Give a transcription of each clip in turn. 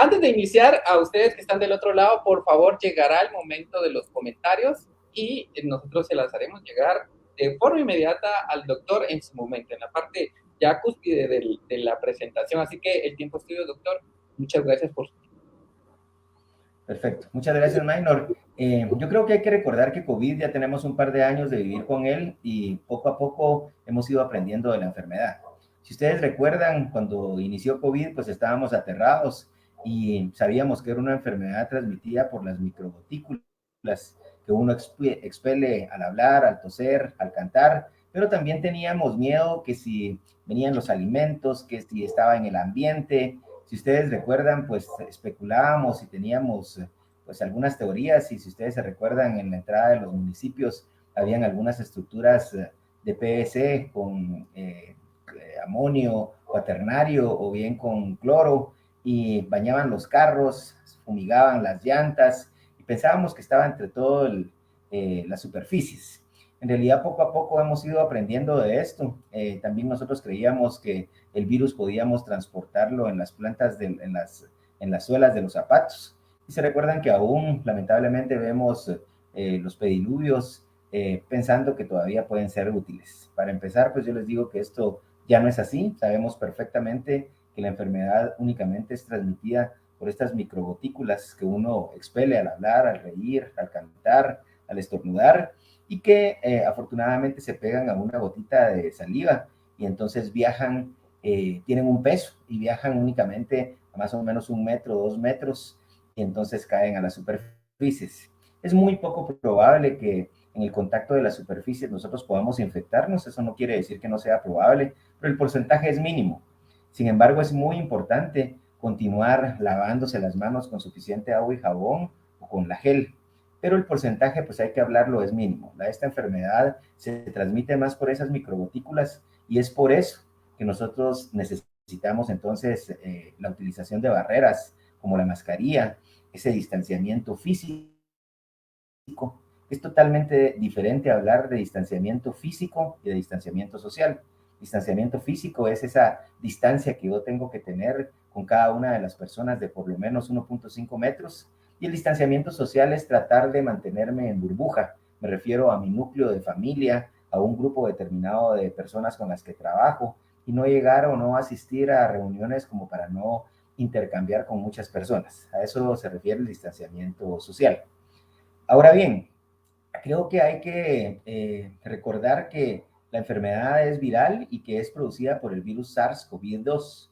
Antes de iniciar, a ustedes que están del otro lado, por favor, llegará el momento de los comentarios y nosotros se las haremos llegar de forma inmediata al doctor en su momento, en la parte ya cúspide de la presentación. Así que el tiempo es tuyo, doctor. Muchas gracias por su tiempo. Perfecto. Muchas gracias, Maynor. Yo creo que hay que recordar que COVID ya tenemos un par de años de vivir con él y poco a poco hemos ido aprendiendo de la enfermedad. Si ustedes recuerdan, cuando inició COVID, pues estábamos aterrados y sabíamos que era una enfermedad transmitida por las microgotículas que uno expele al hablar, al toser, al cantar, pero también teníamos miedo que si venían los alimentos, que si estaba en el ambiente. Si ustedes recuerdan, pues especulábamos y teníamos pues algunas teorías, y si ustedes se recuerdan, en la entrada de los municipios habían algunas estructuras de PVC con amonio cuaternario o bien con cloro, y bañaban los carros, fumigaban las llantas, y pensábamos que estaba entre todo las superficies. En realidad, poco a poco hemos ido aprendiendo de esto. También nosotros creíamos que el virus podíamos transportarlo en las plantas, en las suelas de los zapatos. Y se recuerdan que aún, lamentablemente, vemos los pediluvios pensando que todavía pueden ser útiles. Para empezar, pues yo les digo que esto ya no es así. Sabemos perfectamente que la enfermedad únicamente es transmitida por estas microgotículas que uno expele al hablar, al reír, al cantar, al estornudar, y que afortunadamente se pegan a una gotita de saliva y entonces viajan, tienen un peso y viajan únicamente a más o menos 1 metro, 2 metros, y entonces caen a las superficies. Es muy poco probable que en el contacto de las superficies nosotros podamos infectarnos. Eso no quiere decir que no sea probable, pero el porcentaje es mínimo. Sin embargo, es muy importante continuar lavándose las manos con suficiente agua y jabón o con la gel, pero el porcentaje, pues hay que hablarlo, es mínimo. Esta enfermedad se transmite más por esas microgotículas, y es por eso que nosotros necesitamos entonces la utilización de barreras como la mascarilla, ese distanciamiento físico. Es totalmente diferente hablar de distanciamiento físico y de distanciamiento social. Distanciamiento físico es esa distancia que yo tengo que tener con cada una de las personas de por lo menos 1.5 metros. Y el distanciamiento social es tratar de mantenerme en burbuja. Me refiero a mi núcleo de familia, a un grupo determinado de personas con las que trabajo, y no llegar o no asistir a reuniones como para no intercambiar con muchas personas. A eso se refiere el distanciamiento social. Ahora bien, creo que hay que recordar que la enfermedad es viral y que es producida por el virus SARS-CoV-2,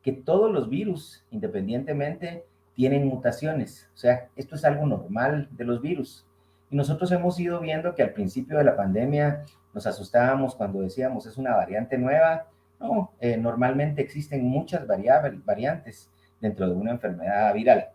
que todos los virus, independientemente, tienen mutaciones. O sea, esto es algo normal de los virus. Y nosotros hemos ido viendo que al principio de la pandemia nos asustábamos cuando decíamos es una variante nueva. No, normalmente existen muchas variantes dentro de una enfermedad viral.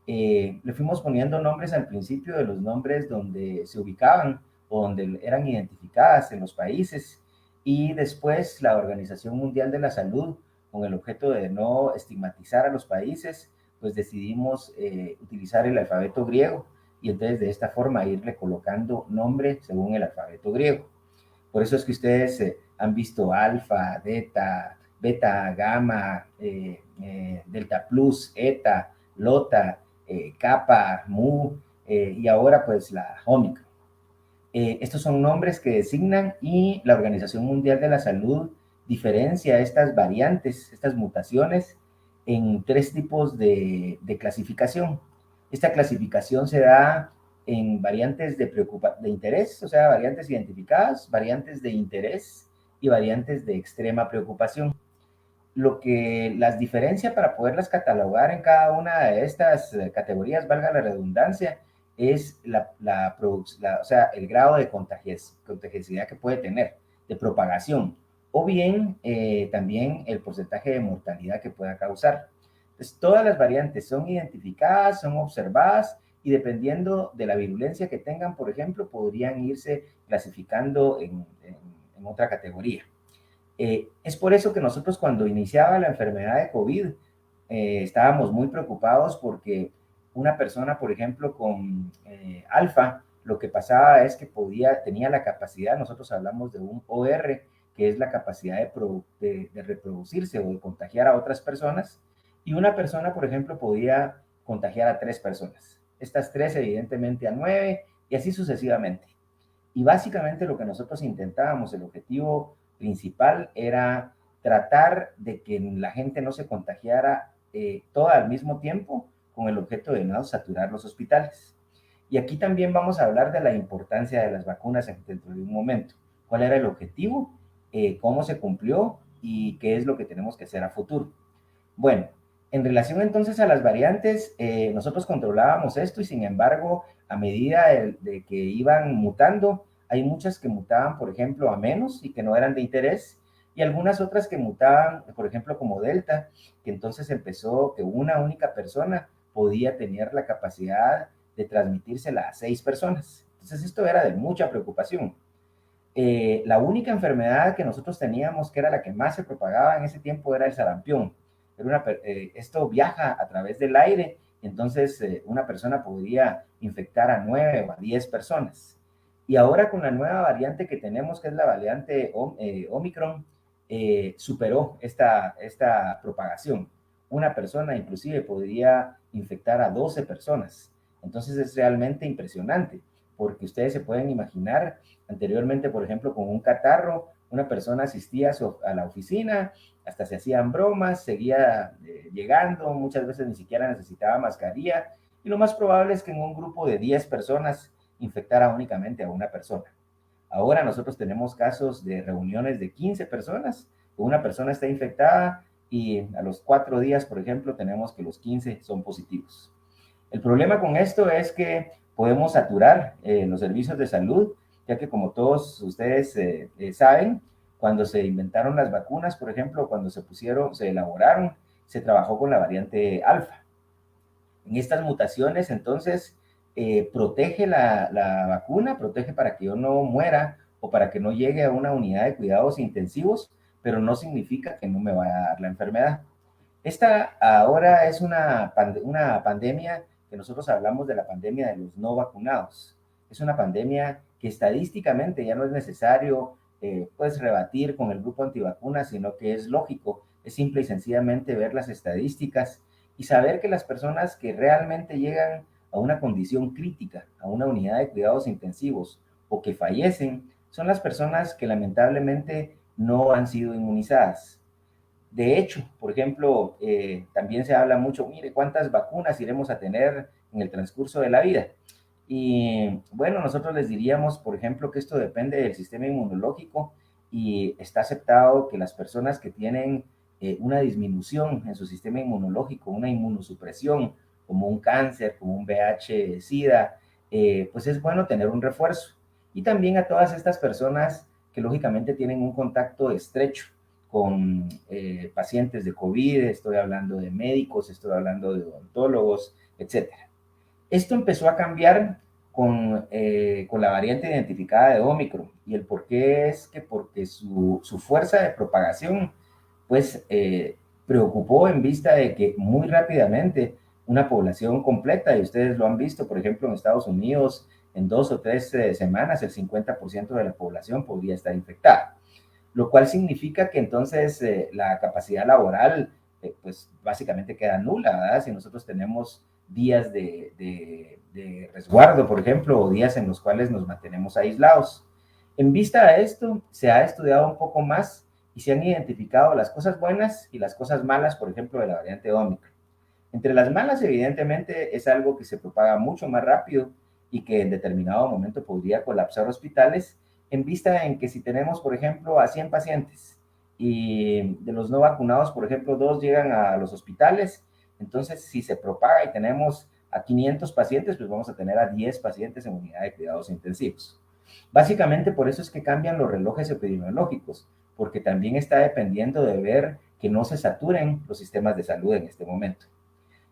Le fuimos poniendo nombres al principio de los nombres donde se ubicaban o donde eran identificadas en los países, y después la Organización Mundial de la Salud, con el objeto de no estigmatizar a los países, pues decidimos utilizar el alfabeto griego, y entonces de esta forma irle colocando nombre según el alfabeto griego. Por eso es que ustedes han visto alfa, delta, beta, gamma, delta plus, eta, lota, kappa, mu, y ahora pues la Omicron. Estos son nombres que designan, y la Organización Mundial de la Salud diferencia estas variantes, estas mutaciones, en 3 tipos de clasificación. Esta clasificación se da en variantes de interés, o sea, variantes identificadas, variantes de interés y variantes de extrema preocupación. Lo que las diferencia para poderlas catalogar en cada una de estas categorías, valga la redundancia, es o sea, el grado de contagiosidad que puede tener, de propagación, o bien también el porcentaje de mortalidad que pueda causar. Entonces, todas las variantes son identificadas, son observadas, y dependiendo de la virulencia que tengan, por ejemplo, podrían irse clasificando en otra categoría. Es por eso que nosotros, cuando iniciaba la enfermedad de COVID, estábamos muy preocupados, porque una persona, por ejemplo, con alfa, lo que pasaba es que tenía la capacidad, nosotros hablamos de un OR, que es la capacidad de reproducirse o de contagiar a otras personas, y una persona, por ejemplo, podía contagiar a 3 personas. Estas 3, evidentemente, a 9, y así sucesivamente. Y básicamente lo que nosotros intentábamos, el objetivo principal era tratar de que la gente no se contagiara toda al mismo tiempo, con el objeto de no saturar los hospitales. Y aquí también vamos a hablar de la importancia de las vacunas dentro de un momento. ¿Cuál era el objetivo? ¿Cómo se cumplió? ¿Y qué es lo que tenemos que hacer a futuro? Bueno, en relación entonces a las variantes, nosotros controlábamos esto y sin embargo, a medida de que iban mutando, hay muchas que mutaban, por ejemplo, a menos y que no eran de interés, y algunas otras que mutaban, por ejemplo, como Delta, que entonces empezó que una única persona podía tener la capacidad de transmitírsela a 6 personas. Entonces esto era de mucha preocupación. La única enfermedad que nosotros teníamos, que era la que más se propagaba en ese tiempo, era el sarampión. Esto viaja a través del aire, entonces una persona podría infectar a 9 o a 10 personas. Y ahora con la nueva variante que tenemos, que es la variante Omicron, superó esta propagación. Una persona inclusive podría infectar a 12 personas. Entonces es realmente impresionante, porque ustedes se pueden imaginar. Anteriormente, por ejemplo, con un catarro, una persona asistía a la oficina, hasta se hacían bromas, seguía llegando, muchas veces ni siquiera necesitaba mascarilla, y lo más probable es que en un grupo de 10 personas infectara únicamente a una persona. Ahora nosotros tenemos casos de reuniones de 15 personas, una persona está infectada y a los 4 días, por ejemplo, tenemos que los 15 son positivos. El problema con esto es que podemos saturar los servicios de salud, ya que como todos ustedes saben, cuando se inventaron las vacunas, por ejemplo, cuando se elaboraron, se trabajó con la variante alfa. En estas mutaciones, entonces, protege la vacuna, protege para que yo no muera o para que no llegue a una unidad de cuidados intensivos, pero no significa que no me vaya a dar la enfermedad. Esta ahora es una pandemia que nosotros hablamos de la pandemia de los no vacunados. Es una pandemia que estadísticamente ya no es necesario pues rebatir con el grupo antivacunas, sino que es lógico, es simple y sencillamente ver las estadísticas y saber que las personas que realmente llegan a una condición crítica, a una unidad de cuidados intensivos o que fallecen, son las personas que lamentablemente no han sido inmunizadas. De hecho, por ejemplo, también se habla mucho, mire, ¿cuántas vacunas iremos a tener en el transcurso de la vida? Y bueno, nosotros les diríamos, por ejemplo, que esto depende del sistema inmunológico y está aceptado que las personas que tienen una disminución en su sistema inmunológico, una inmunosupresión, como un cáncer, como un VIH-Sida, pues es bueno tener un refuerzo. Y también a todas estas personas que lógicamente tienen un contacto estrecho con pacientes de COVID, estoy hablando de médicos, estoy hablando de odontólogos, etcétera. Esto empezó a cambiar con la variante identificada de Omicron, y el por qué es que porque su fuerza de propagación pues preocupó en vista de que muy rápidamente una población completa, y ustedes lo han visto, por ejemplo, en Estados Unidos, en 2 o 3 semanas, el 50% de la población podría estar infectada, lo cual significa que entonces la capacidad laboral pues básicamente queda nula, ¿verdad? Si nosotros tenemos días de resguardo, por ejemplo, o días en los cuales nos mantenemos aislados. En vista a esto, se ha estudiado un poco más y se han identificado las cosas buenas y las cosas malas, por ejemplo, de la variante Omicron. Entre las malas, evidentemente, es algo que se propaga mucho más rápido y que en determinado momento podría colapsar hospitales, en vista en que si tenemos, por ejemplo, a 100 pacientes y de los no vacunados, por ejemplo, 2 llegan a los hospitales, entonces si se propaga y tenemos a 500 pacientes, pues vamos a tener a 10 pacientes en unidad de cuidados intensivos. Básicamente por eso es que cambian los relojes epidemiológicos, porque también está dependiendo de ver que no se saturen los sistemas de salud en este momento.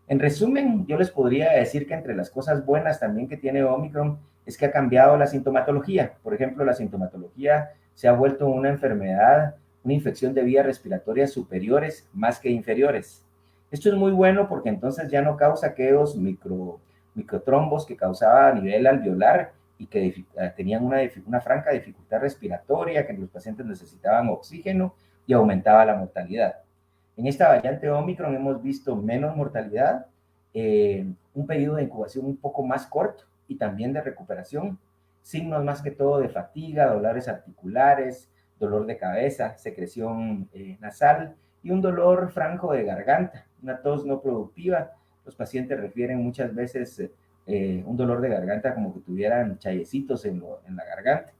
En resumen, yo les podría decir que entre las cosas buenas también que tiene Omicron es que ha cambiado la sintomatología. Por ejemplo, la sintomatología se ha vuelto una enfermedad, una infección de vías respiratorias superiores más que inferiores. Esto es muy bueno porque entonces ya no causa aquellos microtrombos que causaba a nivel alveolar y que tenían una franca dificultad respiratoria, que los pacientes necesitaban oxígeno y aumentaba la mortalidad. En esta variante Omicron hemos visto menos mortalidad, un periodo de incubación un poco más corto y también de recuperación, signos más que todo de fatiga, dolores articulares, dolor de cabeza, secreción nasal y un dolor franco de garganta, una tos no productiva. Los pacientes refieren muchas veces un dolor de garganta como que tuvieran chayecitos en la garganta,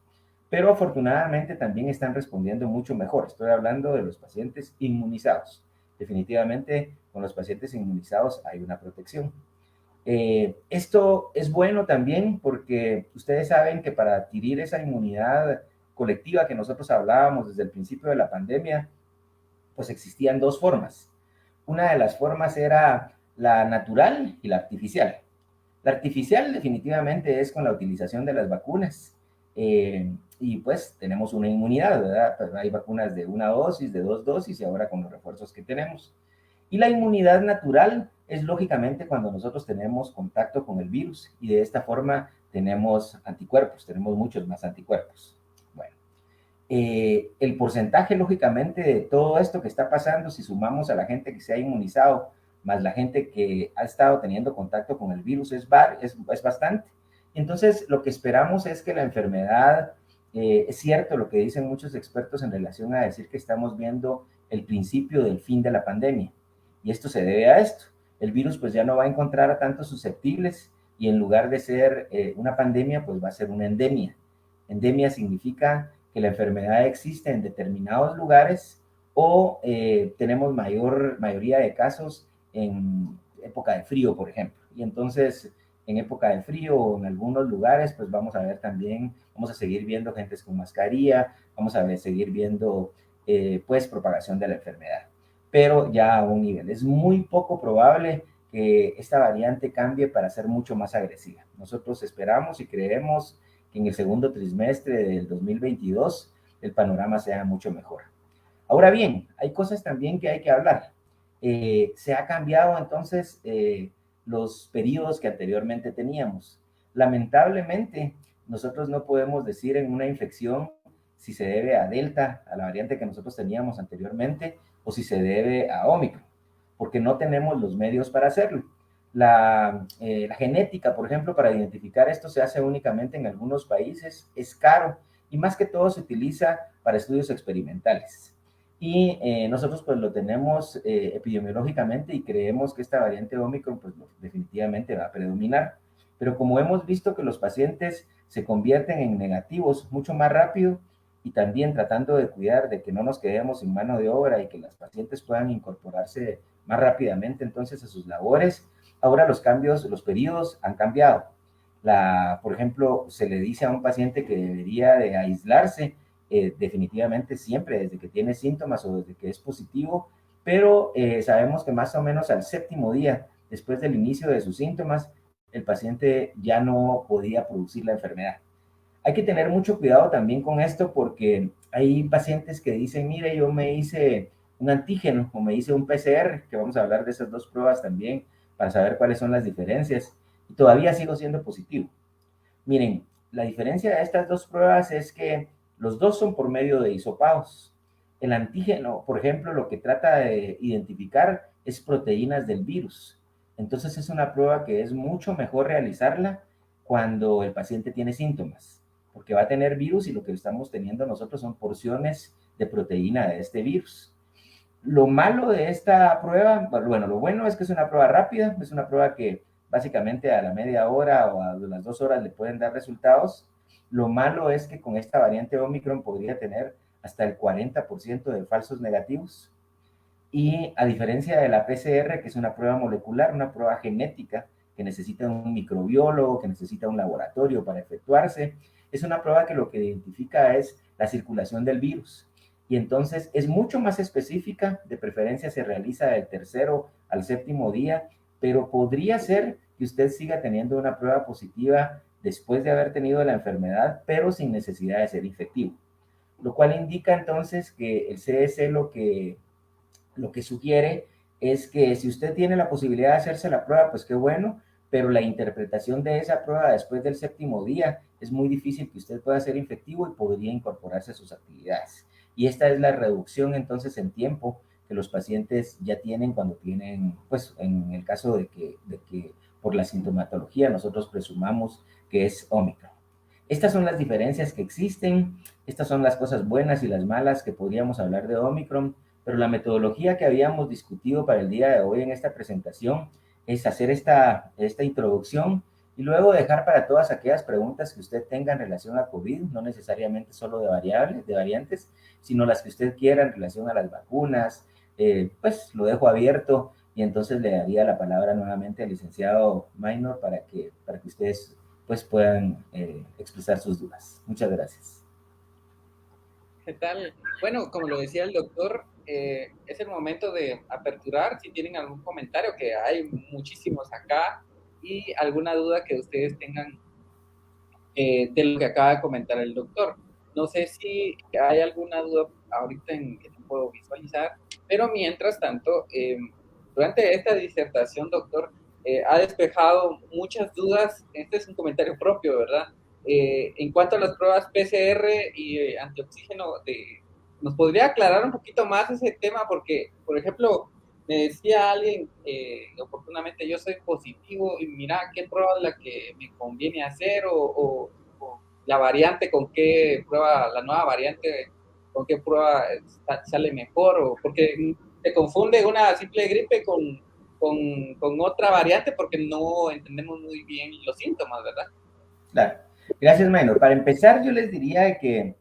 pero afortunadamente también están respondiendo mucho mejor. Estoy hablando de los pacientes inmunizados. Definitivamente con los pacientes inmunizados hay una protección. Esto es bueno también porque ustedes saben que para adquirir esa inmunidad colectiva que nosotros hablábamos desde el principio de la pandemia, pues existían dos formas. Una de las formas era la natural y la artificial. La artificial definitivamente es con la utilización de las vacunas. Y pues tenemos una inmunidad, ¿verdad? Pues hay vacunas de una dosis, de dos dosis y ahora con los refuerzos que tenemos. Y la inmunidad natural es lógicamente cuando nosotros tenemos contacto con el virus y de esta forma tenemos anticuerpos, tenemos muchos más anticuerpos. Bueno, el porcentaje lógicamente de todo esto que está pasando, si sumamos a la gente que se ha inmunizado más la gente que ha estado teniendo contacto con el virus, es bastante. Entonces, lo que esperamos es que la enfermedad, es cierto lo que dicen muchos expertos en relación a decir que estamos viendo el principio del fin de la pandemia. Y esto se debe a esto. El virus pues ya no va a encontrar a tantos susceptibles y en lugar de ser una pandemia, pues va a ser una endemia. Endemia significa que la enfermedad existe en determinados lugares o tenemos mayoría de casos en época de frío, por ejemplo. Y entonces, en época de frío o en algunos lugares, pues vamos a ver también, vamos a seguir viendo gentes con mascarilla, vamos a seguir viendo, pues, propagación de la enfermedad. Pero ya a un nivel. Es muy poco probable que esta variante cambie para ser mucho más agresiva. Nosotros esperamos y creemos que en el segundo trimestre del 2022 el panorama sea mucho mejor. Ahora bien, hay cosas también que hay que hablar. Se ha cambiado entonces los periodos que anteriormente teníamos. Lamentablemente, nosotros no podemos decir en una infección si se debe a Delta, a la variante que nosotros teníamos anteriormente, o si se debe a Omicron, porque no tenemos los medios para hacerlo. La genética, por ejemplo, para identificar esto se hace únicamente en algunos países, es caro y más que todo se utiliza para estudios experimentales. Y nosotros pues lo tenemos epidemiológicamente y creemos que esta variante Omicron pues definitivamente va a predominar. Pero como hemos visto que los pacientes se convierten en negativos mucho más rápido y también tratando de cuidar de que no nos quedemos sin mano de obra y que las pacientes puedan incorporarse más rápidamente entonces a sus labores, ahora los cambios, los periodos han cambiado. Por ejemplo, se le dice a un paciente que debería de aislarse definitivamente siempre desde que tiene síntomas o desde que es positivo, pero sabemos que más o menos al séptimo día, después del inicio de sus síntomas, el paciente ya no podía producir la enfermedad. Hay que tener mucho cuidado también con esto porque hay pacientes que dicen, mire, yo me hice un antígeno o me hice un PCR, que vamos a hablar de esas dos pruebas también para saber cuáles son las diferencias, y todavía sigo siendo positivo. Miren, la diferencia de estas dos pruebas es que los dos son por medio de hisopados. El antígeno, por ejemplo, lo que trata de identificar es proteínas del virus. Entonces es una prueba que es mucho mejor realizarla cuando el paciente tiene síntomas, porque va a tener virus y lo que estamos teniendo nosotros son porciones de proteína de este virus. Lo malo de esta prueba, bueno, lo bueno es que es una prueba rápida, es una prueba que básicamente a la media hora o a las 2 horas le pueden dar resultados. Lo malo es que con esta variante Omicron podría tener hasta el 40% de falsos negativos. Y a diferencia de la PCR, que es una prueba molecular, una prueba genética, que necesita un microbiólogo, que necesita un laboratorio para efectuarse, es una prueba que lo que identifica es la circulación del virus. Y entonces es mucho más específica, de preferencia se realiza del tercero al séptimo día, pero podría ser que usted siga teniendo una prueba positiva después de haber tenido la enfermedad, pero sin necesidad de ser infectivo. Lo cual indica entonces que el CDC lo que sugiere es que si usted tiene la posibilidad de hacerse la prueba, pues qué bueno, pero la interpretación de esa prueba después del séptimo día es muy difícil que usted pueda ser infectivo y podría incorporarse a sus actividades. Y esta es la reducción entonces en tiempo que los pacientes ya tienen cuando tienen, pues en el caso de que por la sintomatología nosotros presumamos que es Omicron. Estas son las diferencias que existen, estas son las cosas buenas y las malas que podríamos hablar de Omicron, pero la metodología que habíamos discutido para el día de hoy en esta presentación es hacer esta introducción y luego dejar para todas aquellas preguntas que usted tenga en relación a COVID, no necesariamente solo de variantes, sino las que usted quiera en relación a las vacunas, pues lo dejo abierto y entonces le daría la palabra nuevamente al licenciado Maynor para que ustedes pues puedan expresar sus dudas. Muchas gracias. ¿Qué tal? Bueno, como lo decía el doctor, es el momento de aperturar si tienen algún comentario, que hay muchísimos acá, y alguna duda que ustedes tengan de lo que acaba de comentar el doctor. No sé si hay alguna duda ahorita en que no puedo visualizar, pero mientras tanto, durante esta disertación, doctor, ha despejado muchas dudas. Este es un comentario propio, ¿verdad? En cuanto a las pruebas PCR y antioxígeno, ¿nos podría aclarar un poquito más ese tema? Porque, por ejemplo, me decía alguien, oportunamente yo soy positivo y mira qué prueba es la que me conviene hacer o la variante con qué prueba, la nueva variante con qué prueba sale mejor o porque se confunde una simple gripe con otra variante porque no entendemos muy bien los síntomas, ¿verdad? Claro. Gracias, Maynor. Para empezar, yo les diría que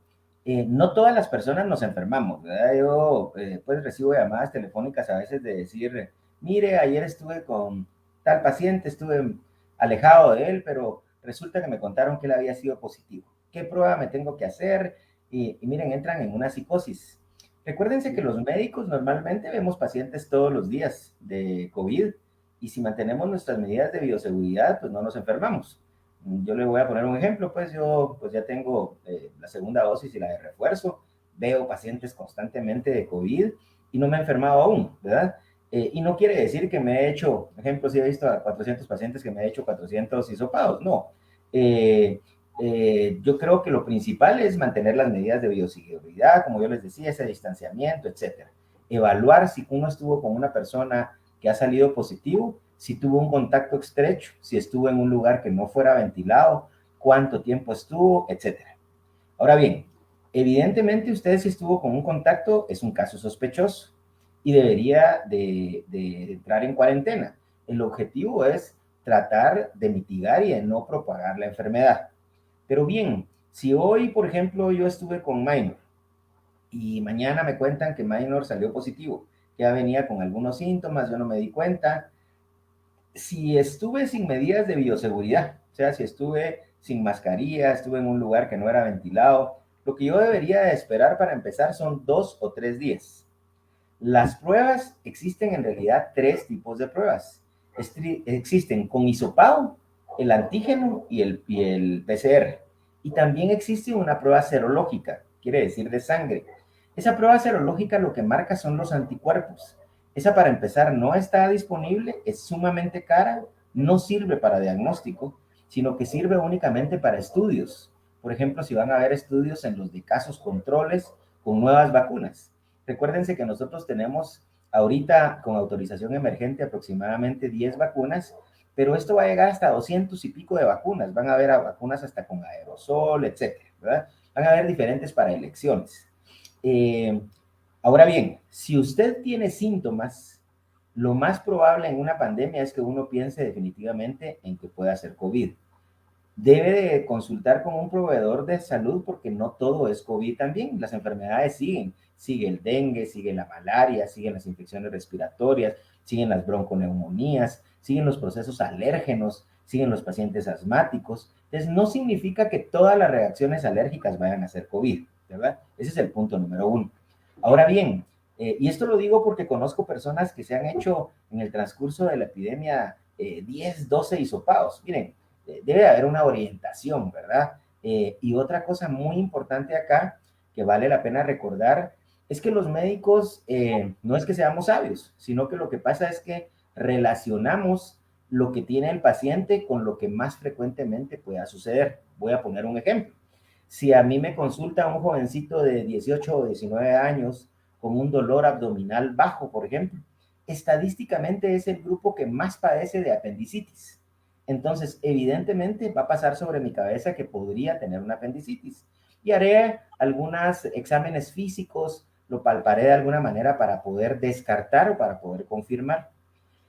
no todas las personas nos enfermamos, ¿verdad? Yo pues recibo llamadas telefónicas a veces de decir, mire, ayer estuve con tal paciente, estuve alejado de él, pero resulta que me contaron que él había sido positivo. ¿Qué prueba me tengo que hacer? Y miren, entran en una psicosis. Recuérdense que los médicos normalmente vemos pacientes todos los días de COVID y si mantenemos nuestras medidas de bioseguridad, pues no nos enfermamos. Yo le voy a poner un ejemplo, pues yo pues ya tengo la segunda dosis y la de refuerzo, veo pacientes constantemente de COVID y no me he enfermado aún, ¿verdad? Y no quiere decir que me he hecho, por ejemplo, si he visto a 400 pacientes que me he hecho 400 hisopados, no. Yo creo que lo principal es mantener las medidas de bioseguridad, como yo les decía, ese distanciamiento, etcétera. Evaluar si uno estuvo con una persona que ha salido positivo, si tuvo un contacto estrecho, si estuvo en un lugar que no fuera ventilado, cuánto tiempo estuvo, etcétera. Ahora bien, evidentemente usted si estuvo con un contacto es un caso sospechoso y debería de entrar en cuarentena. El objetivo es tratar de mitigar y de no propagar la enfermedad. Pero bien, si hoy, por ejemplo, yo estuve con Minor y mañana me cuentan que Minor salió positivo, ya venía con algunos síntomas, yo no me di cuenta, si estuve sin medidas de bioseguridad, o sea, si estuve sin mascarilla, estuve en un lugar que no era ventilado, lo que yo debería de esperar para empezar son 2 o 3 días. Las pruebas, existen en realidad 3 tipos de pruebas. Existen con hisopado, el antígeno y el PCR. Y también existe una prueba serológica, quiere decir de sangre. Esa prueba serológica lo que marca son los anticuerpos. Esa para empezar no está disponible, es sumamente cara, no sirve para diagnóstico, sino que sirve únicamente para estudios. Por ejemplo, si van a haber estudios en los de casos controles con nuevas vacunas. Recuérdense que nosotros tenemos ahorita con autorización emergente aproximadamente 10 vacunas, pero esto va a llegar hasta 200 y pico de vacunas. Van a haber vacunas hasta con aerosol, etcétera, ¿verdad? Van a haber diferentes para elecciones. Ahora bien, si usted tiene síntomas, lo más probable en una pandemia es que uno piense definitivamente en que pueda ser COVID. Debe de consultar con un proveedor de salud porque no todo es COVID también. Las enfermedades siguen. Sigue el dengue, sigue la malaria, siguen las infecciones respiratorias, siguen las bronconeumonías, siguen los procesos alérgenos, siguen los pacientes asmáticos. Entonces, no significa que todas las reacciones alérgicas vayan a ser COVID, ¿verdad? Ese es el punto número 1. Ahora bien, y esto lo digo porque conozco personas que se han hecho en el transcurso de la epidemia 10, 12 hisopados. Miren, debe haber una orientación, ¿verdad? Y otra cosa muy importante acá que vale la pena recordar es que los médicos no es que seamos sabios, sino que lo que pasa es que relacionamos lo que tiene el paciente con lo que más frecuentemente pueda suceder. Voy a poner un ejemplo. Si a mí me consulta un jovencito de 18 o 19 años con un dolor abdominal bajo, por ejemplo, estadísticamente es el grupo que más padece de apendicitis. Entonces, evidentemente va a pasar sobre mi cabeza que podría tener una apendicitis. Y haré algunos exámenes físicos, lo palparé de alguna manera para poder descartar o para poder confirmar.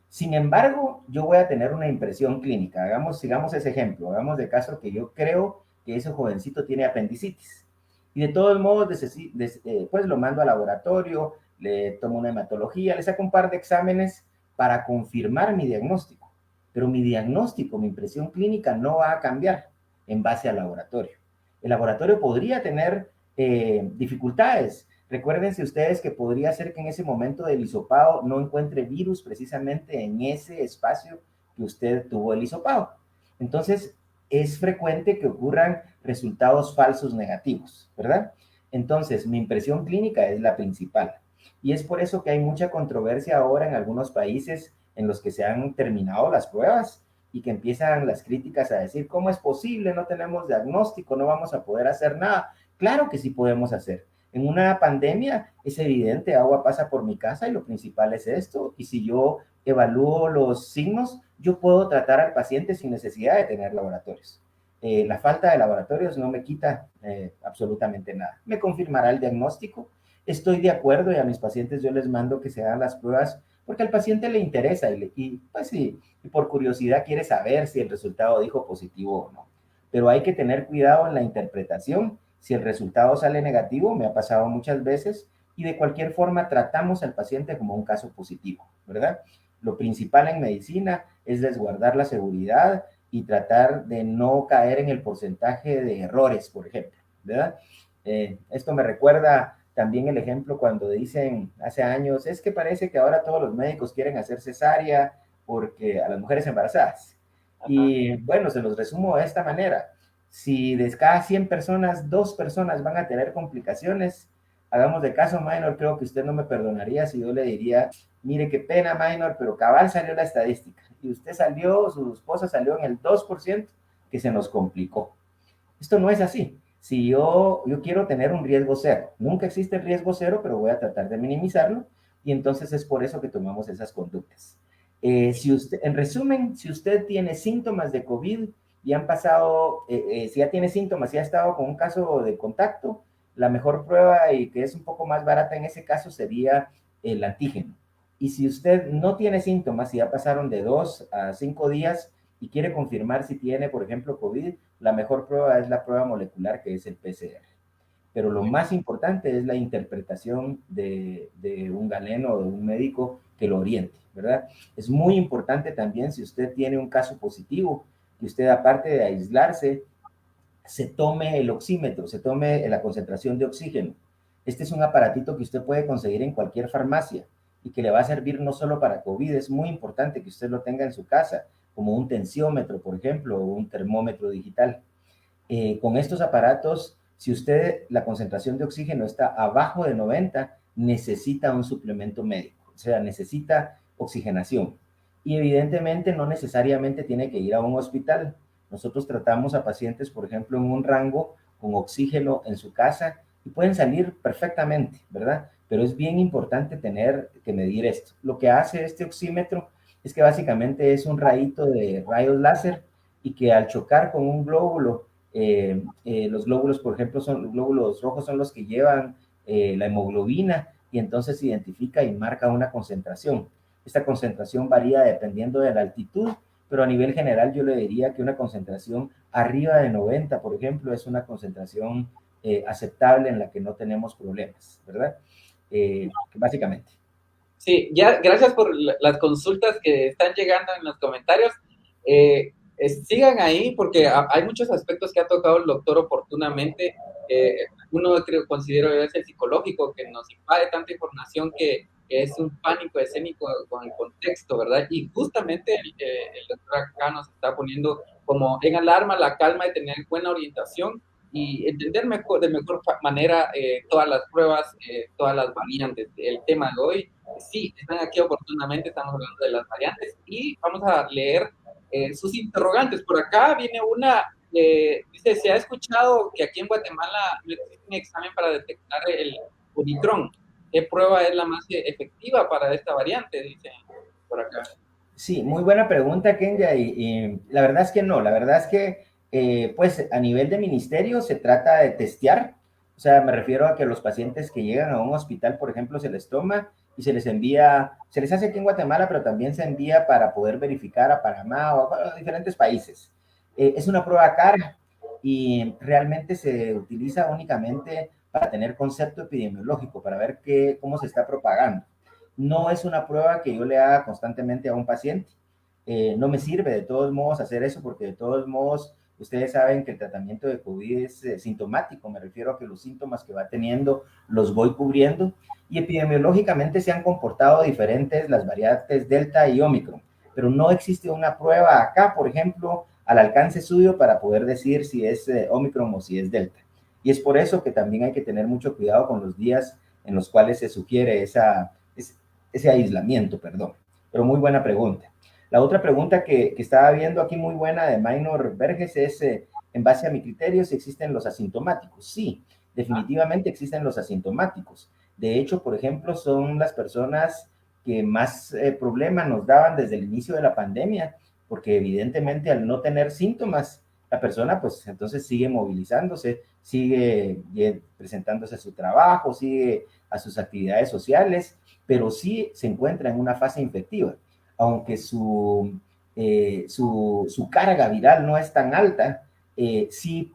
Sin embargo, yo voy a tener una impresión clínica. Sigamos ese ejemplo. Hagamos de caso que yo creo que ese jovencito tiene apendicitis. Y de todos modos, pues lo mando al laboratorio, le tomo una hematología, le saco un par de exámenes para confirmar mi diagnóstico. Pero mi diagnóstico, mi impresión clínica no va a cambiar en base al laboratorio. El laboratorio podría tener dificultades. Recuérdense ustedes que podría ser que en ese momento del hisopado no encuentre virus precisamente en ese espacio que usted tuvo el hisopado. Entonces, es frecuente que ocurran resultados falsos negativos, ¿verdad? Entonces, mi impresión clínica es la principal. Y es por eso que hay mucha controversia ahora en algunos países en los que se han terminado las pruebas y que empiezan las críticas a decir, ¿cómo es posible? No tenemos diagnóstico, no vamos a poder hacer nada. Claro que sí podemos hacer. En una pandemia es evidente, agua pasa por mi casa y lo principal es esto. Y si yo evalúo los signos, yo puedo tratar al paciente sin necesidad de tener laboratorios. La falta de laboratorios no me quita absolutamente nada. Me confirmará el diagnóstico. Estoy de acuerdo y a mis pacientes yo les mando que se hagan las pruebas porque al paciente le interesa pues sí, y por curiosidad quiere saber si el resultado dijo positivo o no. Pero hay que tener cuidado en la interpretación. Si el resultado sale negativo, me ha pasado muchas veces, y de cualquier forma tratamos al paciente como un caso positivo, ¿verdad? Lo principal en medicina es resguardar la seguridad y tratar de no caer en el porcentaje de errores, por ejemplo, ¿verdad? Esto me recuerda también el ejemplo cuando dicen hace años, es que parece que ahora todos los médicos quieren hacer cesárea porque a las mujeres embarazadas. Ajá. Y bueno, se los resumo de esta manera. Si de cada 100 personas, 2 personas van a tener complicaciones, hagamos de caso, Minor, creo que usted no me perdonaría si yo le diría, mire qué pena, Minor, pero cabal salió la estadística. Y usted salió, su esposa salió en el 2% que se nos complicó. Esto no es así. Si yo quiero tener un riesgo cero, nunca existe el riesgo cero, pero voy a tratar de minimizarlo, y entonces es por eso que tomamos esas conductas. Si usted, en resumen, si usted tiene síntomas de COVID y han pasado, si ya tiene síntomas y ha estado con un caso de contacto, la mejor prueba y que es un poco más barata en ese caso sería el antígeno. Y si usted no tiene síntomas y ya pasaron de 2 a 5 días y quiere confirmar si tiene, por ejemplo, COVID, la mejor prueba es la prueba molecular que es el PCR. Pero lo más importante es la interpretación de un galeno o de un médico que lo oriente, ¿verdad? Es muy importante también si usted tiene un caso positivo, que usted aparte de aislarse, se tome el oxímetro, se tome la concentración de oxígeno. Este es un aparatito que usted puede conseguir en cualquier farmacia y que le va a servir no solo para COVID, es muy importante que usted lo tenga en su casa, como un tensiómetro, por ejemplo, o un termómetro digital. Con estos aparatos, si usted la concentración de oxígeno está abajo de 90, necesita un suplemento médico, o sea, necesita oxigenación. Y evidentemente no necesariamente tiene que ir a un hospital. Nosotros tratamos a pacientes, por ejemplo, en un rango con oxígeno en su casa y pueden salir perfectamente, ¿verdad? Pero es bien importante tener que medir esto. Lo que hace este oxímetro es que básicamente es un rayito de rayos láser y que al chocar con un glóbulo, los glóbulos, por ejemplo, los glóbulos rojos son los que llevan la hemoglobina y entonces identifica y marca una concentración. Esta concentración varía dependiendo de la altitud, pero a nivel general yo le diría que una concentración arriba de 90, por ejemplo, es una concentración aceptable en la que no tenemos problemas, ¿verdad? Básicamente. Sí, ya, gracias por las consultas que están llegando en los comentarios. Sigan ahí porque hay muchos aspectos que ha tocado el doctor oportunamente. Uno creo, considero es el psicológico, que nos invade tanta información que es un pánico escénico con el contexto, ¿verdad? Y justamente el doctor acá nos está poniendo como en alarma la calma de tener buena orientación y entender mejor, de mejor manera todas las pruebas, todas las variantes. El tema de hoy, sí, están aquí oportunamente, estamos hablando de las variantes y vamos a leer sus interrogantes. Por acá viene una, dice, se ha escuchado que aquí en Guatemala no existe un examen para detectar el Omicron. ¿Qué prueba es la más efectiva para esta variante? Dice por acá. Sí, muy buena pregunta, Kenya, y la verdad es que no, la verdad es que pues a nivel de ministerio se trata de testear, o sea, me refiero a que los pacientes que llegan a un hospital, por ejemplo, se les toma y se les envía, se les hace aquí en Guatemala, pero también se envía para poder verificar a Panamá o a diferentes países. Es una prueba cara y realmente se utiliza únicamente para tener concepto epidemiológico, para ver cómo se está propagando. No es una prueba que yo le haga constantemente a un paciente. No me sirve de todos modos hacer eso porque de todos modos ustedes saben que el tratamiento de COVID es sintomático. Me refiero a que los síntomas que va teniendo los voy cubriendo y epidemiológicamente se han comportado diferentes las variantes Delta y Omicron, pero no existe una prueba acá, por ejemplo, al alcance suyo para poder decir si es Omicron o si es Delta. Y es por eso que también hay que tener mucho cuidado con los días en los cuales se sugiere ese aislamiento, perdón. Pero muy buena pregunta. La otra pregunta que estaba viendo aquí muy buena de Minor Verges es, en base a mi criterio, si existen los asintomáticos. Sí, definitivamente existen los asintomáticos. De hecho, por ejemplo, son las personas que más problemas nos daban desde el inicio de la pandemia, porque evidentemente al no tener síntomas, la persona pues entonces sigue movilizándose, sigue presentándose a su trabajo, sigue a sus actividades sociales, pero sí se encuentra en una fase infectiva, aunque su carga viral no es tan alta, sí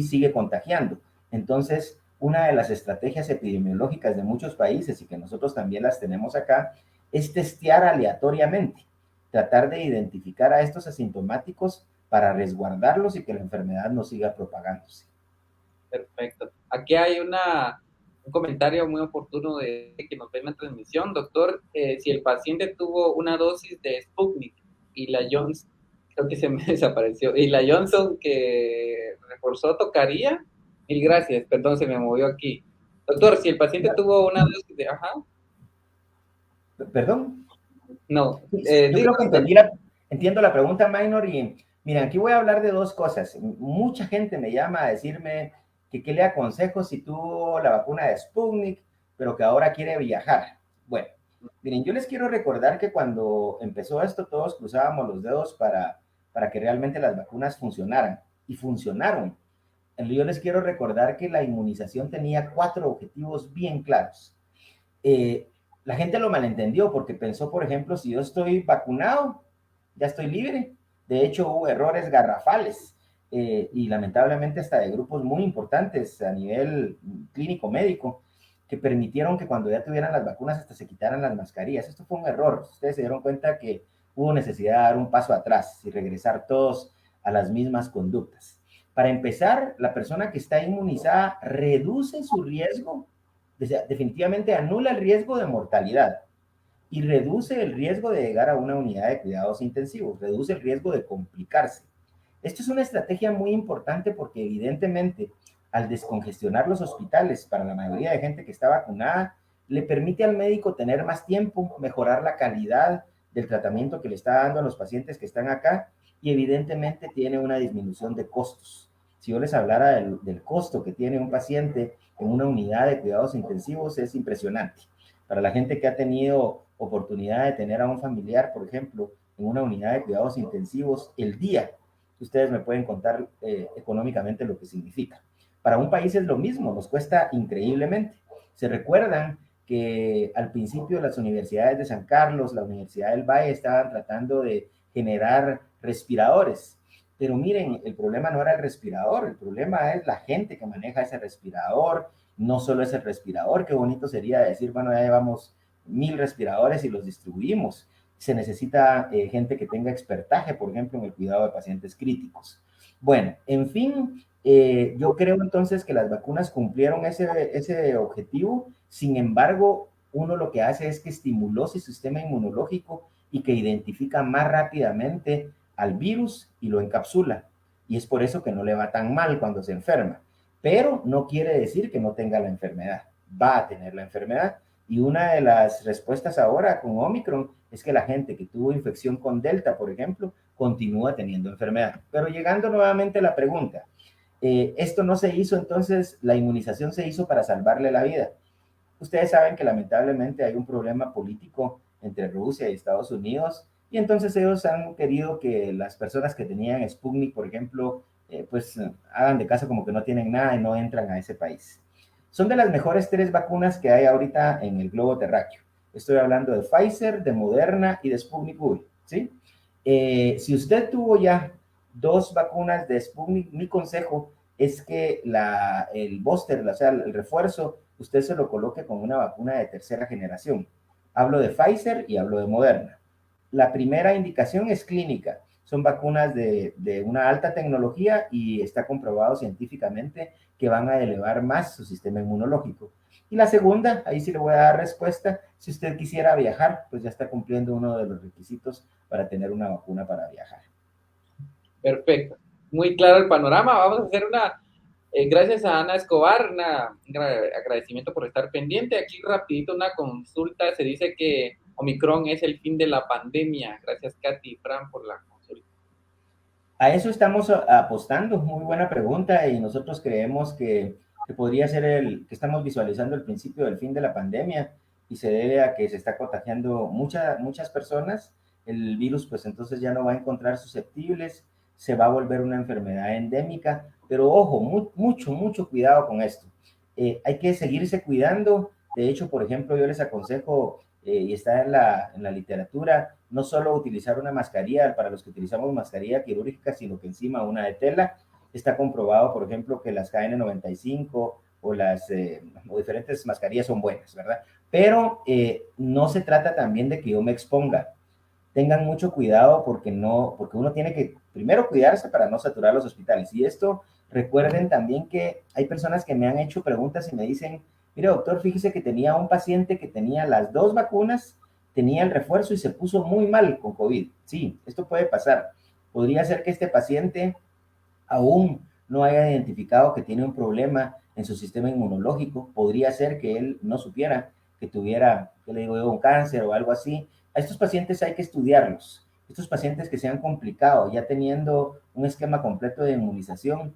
sigue contagiando. Entonces, una de las estrategias epidemiológicas de muchos países y que nosotros también las tenemos acá es testear aleatoriamente, tratar de identificar a estos asintomáticos para resguardarlos y que la enfermedad no siga propagándose. Perfecto. Aquí hay un comentario muy oportuno de que nos ve en la transmisión. Doctor, si el paciente tuvo una dosis de Sputnik y la Johnson, creo que se me desapareció, y la Johnson que reforzó, ¿tocaría? Mil gracias, perdón, se me movió aquí. Doctor, si el paciente tuvo una dosis de... Ajá, ¿Perdón? no, Yo creo que díganos. entiendo la pregunta, Minor, y miren, aquí voy a hablar de dos cosas. Mucha gente me llama a decirme que qué le aconsejo si tuvo la vacuna de Sputnik, pero que ahora quiere viajar. Bueno, miren, yo les quiero recordar que cuando empezó esto, todos cruzábamos los dedos para que realmente las vacunas funcionaran, y funcionaron. Yo les quiero recordar que la inmunización tenía 4 objetivos bien claros. eh, la gente lo malentendió porque pensó, por ejemplo, si yo estoy vacunado, ya estoy libre. De hecho, hubo errores garrafales y lamentablemente hasta de grupos muy importantes a nivel clínico médico que permitieron que cuando ya tuvieran las vacunas hasta se quitaran las mascarillas. Esto fue un error. Ustedes se dieron cuenta que hubo necesidad de dar un paso atrás y regresar todos a las mismas conductas. Para empezar, la persona que está inmunizada reduce su riesgo, definitivamente anula el riesgo de mortalidad y reduce el riesgo de llegar a una unidad de cuidados intensivos, reduce el riesgo de complicarse. Esto es una estrategia muy importante porque evidentemente al descongestionar los hospitales para la mayoría de gente que está vacunada, le permite al médico tener más tiempo, mejorar la calidad del tratamiento que le está dando a los pacientes que están acá y evidentemente tiene una disminución de costos. Si yo les hablara del costo que tiene un paciente en una unidad de cuidados intensivos, es impresionante. Para la gente que ha tenido oportunidad de tener a un familiar, por ejemplo, en una unidad de cuidados intensivos, el día, ustedes me pueden contar económicamente lo que significa. Para un país es lo mismo, nos cuesta increíblemente. Se recuerdan que al principio las universidades de San Carlos, la Universidad del Valle estaban tratando de generar respiradores. Pero miren, el problema no era el respirador, el problema es la gente que maneja ese respirador, no solo es el respirador, qué bonito sería decir, bueno, ya llevamos 1000 respiradores y los distribuimos. Se necesita gente que tenga expertaje, por ejemplo, en el cuidado de pacientes críticos. Bueno, en fin, yo creo entonces que las vacunas cumplieron ese objetivo. Sin embargo, uno lo que hace es que estimuló su sistema inmunológico y que identifica más rápidamente al virus y lo encapsula. Y es por eso que no le va tan mal cuando se enferma. Pero no quiere decir que no tenga la enfermedad. Va a tener la enfermedad. Y una de las respuestas ahora con Omicron es que la gente que tuvo infección con Delta, por ejemplo, continúa teniendo enfermedad. Pero llegando nuevamente a la pregunta, esto no se hizo entonces, la inmunización se hizo para salvarle la vida. ustedes saben que lamentablemente hay un problema político entre Rusia y Estados Unidos, y entonces ellos han querido que las personas que tenían Sputnik, por ejemplo, pues hagan de caso como que no tienen nada y no entran a ese país. Son de las mejores 3 vacunas que hay ahorita en el globo terráqueo. Estoy hablando de Pfizer, de Moderna y de Sputnik V, ¿sí? Si usted tuvo ya 2 vacunas de Sputnik, mi consejo es que el booster, o sea, el refuerzo, usted se lo coloque con una vacuna de tercera generación. Hablo de Pfizer y hablo de Moderna. La primera indicación es clínica. Son vacunas de una alta tecnología y está comprobado científicamente que van a elevar más su sistema inmunológico. Y la segunda, ahí sí le voy a dar respuesta, si usted quisiera viajar, pues ya está cumpliendo uno de los requisitos para tener una vacuna para viajar. Perfecto. Muy claro el panorama. Vamos a hacer gracias a Ana Escobar, un agradecimiento por estar pendiente. Aquí rapidito una consulta. Se dice que Omicron es el fin de la pandemia. Gracias, Katy y Fran, por la consulta. A eso estamos apostando, muy buena pregunta, y nosotros creemos que podría ser que estamos visualizando el principio del fin de la pandemia, y se debe a que se está contagiando muchas personas. El virus pues entonces ya no va a encontrar susceptibles, se va a volver una enfermedad endémica, pero ojo, mucho cuidado con esto. Hay que seguirse cuidando. De hecho, por ejemplo, yo les aconsejo, y está en la literatura, no solo utilizar una mascarilla para los que utilizamos mascarilla quirúrgica, sino que encima una de tela. Está comprobado, por ejemplo, que las KN95 o diferentes mascarillas son buenas, ¿verdad? Pero no se trata también de que yo me exponga. Tengan mucho cuidado porque uno tiene que primero cuidarse para no saturar los hospitales. Y esto, recuerden también que hay personas que me han hecho preguntas y me dicen, mire doctor, fíjese que tenía un paciente que tenía las 2 vacunas, tenía el refuerzo y se puso muy mal con COVID. Sí, esto puede pasar. Podría ser que este paciente aún no haya identificado que tiene un problema en su sistema inmunológico. Podría ser que él no supiera que tuviera, ¿qué le digo yo?, un cáncer o algo así. A estos pacientes hay que estudiarlos. Estos pacientes que se han complicado ya teniendo un esquema completo de inmunización,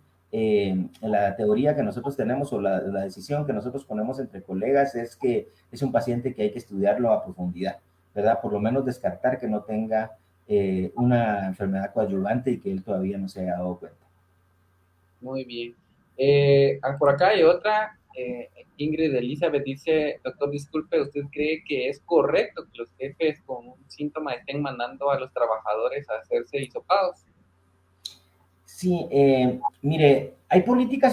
la teoría que nosotros tenemos o la decisión que nosotros ponemos entre colegas es que es un paciente que hay que estudiarlo a profundidad, ¿verdad? Por lo menos descartar que no tenga una enfermedad coadyuvante y que él todavía no se haya dado cuenta. Muy bien. Por acá hay otra. Ingrid Elizabeth dice, doctor, disculpe, ¿usted cree que es correcto que los jefes con un síntoma estén mandando a los trabajadores a hacerse hisopados? Sí, mire, hay políticas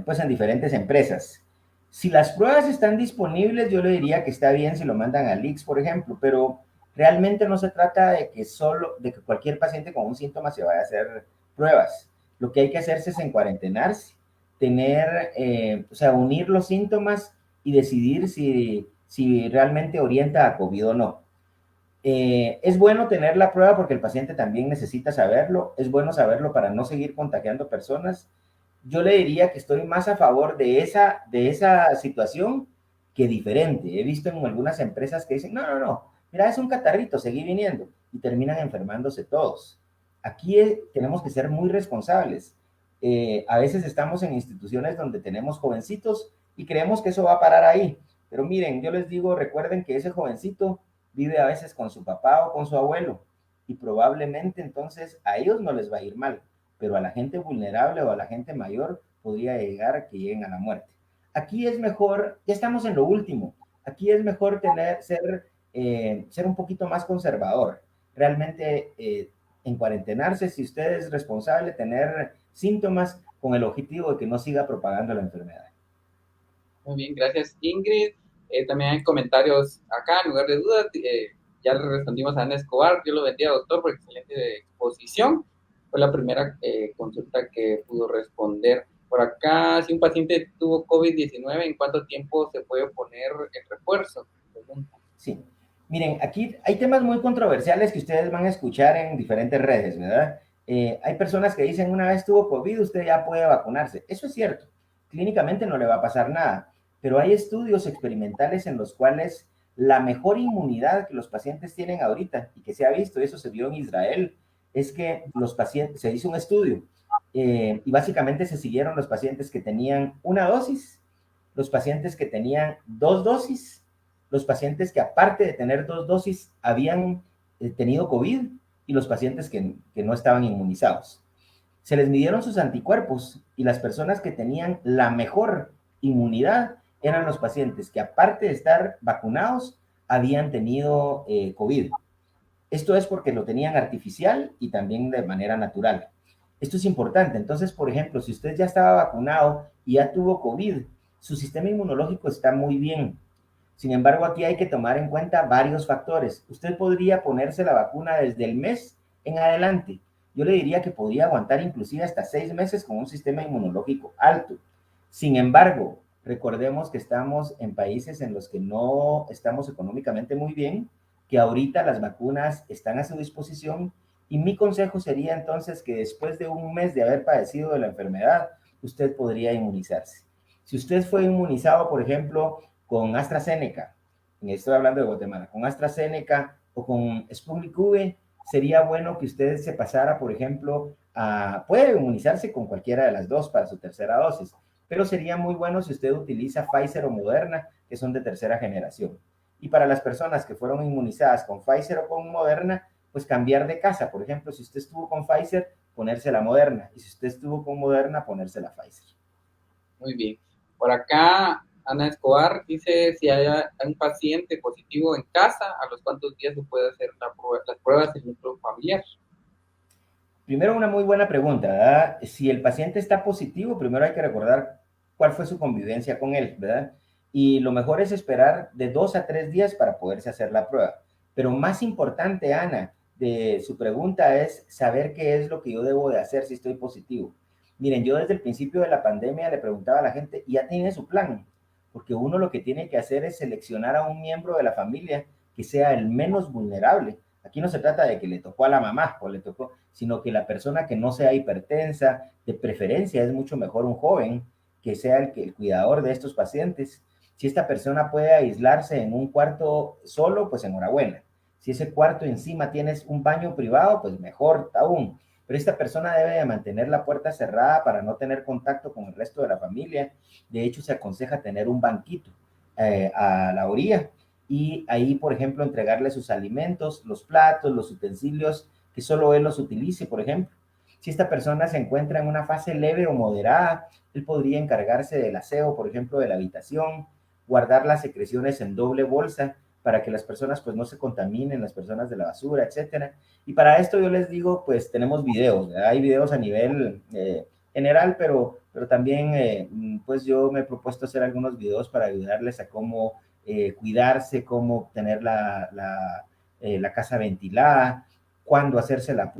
pues en diferentes empresas. Si las pruebas están disponibles, yo le diría que está bien si lo mandan al IX, por ejemplo, pero realmente no se trata de que cualquier paciente con un síntoma se vaya a hacer pruebas. Lo que hay que hacerse es encuarentenarse, o sea, unir los síntomas y decidir si realmente orienta a COVID o no. Es bueno tener la prueba porque el paciente también necesita saberlo, es bueno saberlo para no seguir contagiando personas. Yo le diría que estoy más a favor de esa situación que diferente. He visto en algunas empresas que dicen, no, mira, es un catarrito, seguí viniendo, y terminan enfermándose todos. Aquí tenemos que ser muy responsables. A veces estamos en instituciones donde tenemos jovencitos y creemos que eso va a parar ahí. Pero miren, yo les digo, recuerden que ese jovencito vive a veces con su papá o con su abuelo, y probablemente entonces a ellos no les va a ir mal, pero a la gente vulnerable o a la gente mayor podría llegar a que lleguen a la muerte. Aquí es mejor, ya estamos en lo último, aquí es mejor ser un poquito más conservador. Realmente en cuarentenarse, si usted es responsable, tener síntomas con el objetivo de que no siga propagando la enfermedad. Muy bien, gracias Ingrid. También hay comentarios acá, en lugar de dudas. Ya le respondimos a Ana Escobar. Yo lo bendiga, doctor, por excelente exposición. Fue la primera consulta que pudo responder. Por acá, si un paciente tuvo COVID-19, ¿en cuánto tiempo se puede poner el refuerzo? Pregunta. Sí. Miren, aquí hay temas muy controversiales que ustedes van a escuchar en diferentes redes, ¿verdad? Hay personas que dicen, una vez tuvo COVID, usted ya puede vacunarse. Eso es cierto. Clínicamente no le va a pasar nada, pero hay estudios experimentales en los cuales la mejor inmunidad que los pacientes tienen ahorita, y que se ha visto, eso se vio en Israel, es que los pacientes, se hizo un estudio, y básicamente se siguieron los pacientes que tenían una dosis los pacientes que tenían 2 dosis, los pacientes que aparte de tener 2 dosis habían tenido COVID y los pacientes que no estaban inmunizados. Se les midieron sus anticuerpos y las personas que tenían la mejor inmunidad eran los pacientes que aparte de estar vacunados habían tenido COVID. Esto es porque lo tenían artificial y también de manera natural. Esto es importante. Entonces, por ejemplo, si usted ya estaba vacunado y ya tuvo COVID, su sistema inmunológico está muy bien. Sin embargo, aquí hay que tomar en cuenta varios factores. Usted podría ponerse la vacuna desde el mes en adelante. Yo le diría que podría aguantar inclusive hasta 6 meses con un sistema inmunológico alto. Sin embargo, recordemos que estamos en países en los que no estamos económicamente muy bien, que ahorita las vacunas están a su disposición y mi consejo sería entonces que después de un mes de haber padecido de la enfermedad, usted podría inmunizarse. Si usted fue inmunizado, por ejemplo, con AstraZeneca, estoy hablando de Guatemala, con AstraZeneca o con Sputnik V, sería bueno que usted se pasara, por ejemplo, puede inmunizarse con cualquiera de las dos para su tercera dosis, pero sería muy bueno si usted utiliza Pfizer o Moderna, que son de tercera generación. Y para las personas que fueron inmunizadas con Pfizer o con Moderna, pues cambiar de casa. Por ejemplo, si usted estuvo con Pfizer, ponerse la Moderna. Y si usted estuvo con Moderna, ponerse la Pfizer. Muy bien. Por acá, Ana Escobar dice si hay un paciente positivo en casa, ¿a los cuántos días se puede hacer las pruebas en núcleo familiar? Primero, una muy buena pregunta, ¿verdad? Si el paciente está positivo, primero hay que recordar cuál fue su convivencia con él, ¿verdad? Y lo mejor es esperar de 2 a 3 días para poderse hacer la prueba. Pero más importante, Ana, de su pregunta es saber qué es lo que yo debo de hacer si estoy positivo. Miren, yo desde el principio de la pandemia le preguntaba a la gente, ¿y ya tiene su plan? Porque uno lo que tiene que hacer es seleccionar a un miembro de la familia que sea el menos vulnerable. Aquí no se trata de que le tocó a la mamá o le tocó, sino que la persona que no sea hipertensa, de preferencia es mucho mejor un joven que sea el cuidador de estos pacientes. Si esta persona puede aislarse en un cuarto solo, pues enhorabuena. Si ese cuarto encima tienes un baño privado, pues mejor aún. Pero esta persona debe de mantener la puerta cerrada para no tener contacto con el resto de la familia. De hecho, se aconseja tener un banquito a la orilla y ahí, por ejemplo, entregarle sus alimentos, los platos, los utensilios, que solo él los utilice, por ejemplo. Si esta persona se encuentra en una fase leve o moderada, él podría encargarse del aseo, por ejemplo, de la habitación, guardar las secreciones en doble bolsa para que las personas pues no se contaminen, las personas de la basura, etcétera. Y para esto yo les digo, pues tenemos videos, ¿verdad? Hay videos a nivel general, pero también pues yo me he propuesto hacer algunos videos para ayudarles a cómo cuidarse, cómo tener la casa ventilada, cuándo hacerse la